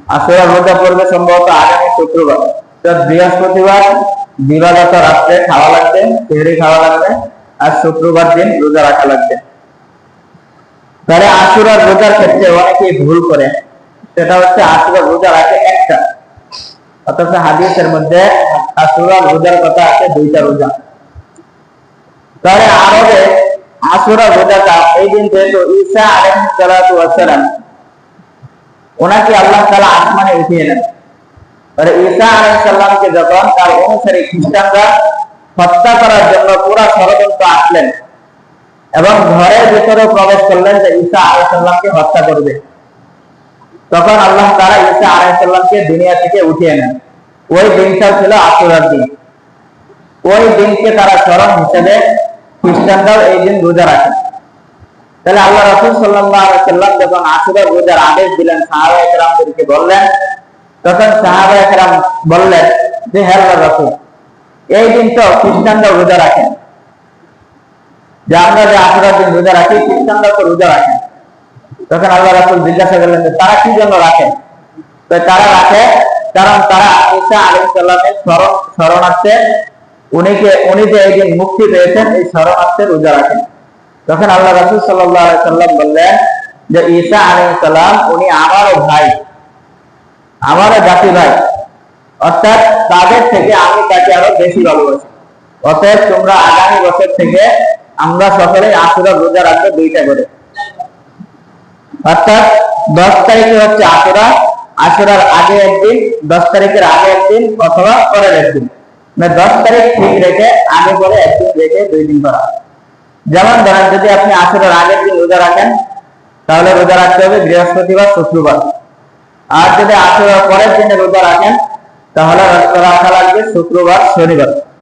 আশুরার রোজা পড়বে সম্ভবত আগামী শুক্রবার। তো বৃহস্পতিবার দিবাগত রাত্রে খাওয়া লাগবে, সেহরি খাওয়া লাগবে, আর শুক্রবার দিন রোজা রাখা লাগবে। তাহলে আশুরার রোজার ক্ষেত্রে অনেকেই ভুল করে, সেটা হচ্ছে আশুরার রোজা রাখে একটা, অথচ হাদিসের মধ্যে আশুরার রোজার কথা আছে দুইটা রোজা। তাহলে আরবে আশুরার রোজাটা এই দিন যেহেতু ঈসা আলাইহিস সালাতু ওয়াস সালাম ওনাকে আল্লাহ তাআলা আসমানে উঠিয়ে নেন, আর ঈসা আলাইহিস সালামকে যখন তার অনুসারী খ্রিস্টানরা হত্যা করার জন্য পুরা ষড়যন্ত্র আসলেন এবং ঘরের ভিতরে প্রবেশ করলেন যে ঈসা আলাইহিস সালামকে হত্যা করবে, তখন আল্লাহ তাআলা ঈসা আলাইহিস সালামকে দুনিয়া থেকে উঠিয়ে নেন। ওই দিনটা ছিল আশুরার দিন। ওই দিনকে তারা স্মরণ হিসেবে খ্রিস্টানরাও এই দিন রোজা রাখে। তাহলে আল্লাহ রাসূল সাল্লাল্লাহু আলাইহি ওয়াসাল্লাম যখন আশুরার রোজার আদেশ দিলেন, সাহাবায়ে কেরামদেরকে বললেন, তখন সাহাবায়ে কেরাম বললেন যে হে আল্লাহর রাসূল, এই দিন তো খ্রিস্টানরা রোজা রাখেন, যে আমরা যে আশুরার দিন রোজা রাখি খ্রিস্টানরা তো রোজা রাখেন। তখন আল্লাহ রাসূল জিজ্ঞাসা করলেন যে তারা কি জন্য রাখেন? তো তারা রাখে কারণ তারা ঈসা আলাইহিস সালামের শরণার্থে উনি যে এই দিন মুক্তি পেয়েছেন এই শরণার্থে রোজা রাখেন। তখন আল্লাহ রাসূল সাল্লাল্লাহু আলাইহি সাল্লাম বললেন যে ঈসা আলাইহিস সালাম উনি আমারও ভাই, আমারও জাতি ভাই, অর্থাৎ তাদের থেকে আমি তাকে আরো বেশি ভালোবাসি। অতএব তোমরা আগামী বছর থেকে আমরা সকলে আশুরার রোজা রাখবো দুইটা করে, অর্থাৎ 10 তারিখে হচ্ছে আশুরা, আশুরার আগে একদিন, 10 তারিখের আগে একদিন অথবা পরের একদিন, মানে 10 তারিখ ঠিক রেখে আগে পরে একদিন রেখে 2 দিন করা। যেমন ধরেন যদি আপনি আশুরার আগের দিন রোজা রাখেন তাহলে রোজা রাখতে হবে বৃহস্পতিবার শুক্রবার, আর যদি আশুরার পরের দিনে রোজা রাখেন তাহলে রাখা লাগবে শুক্রবার শনিবার।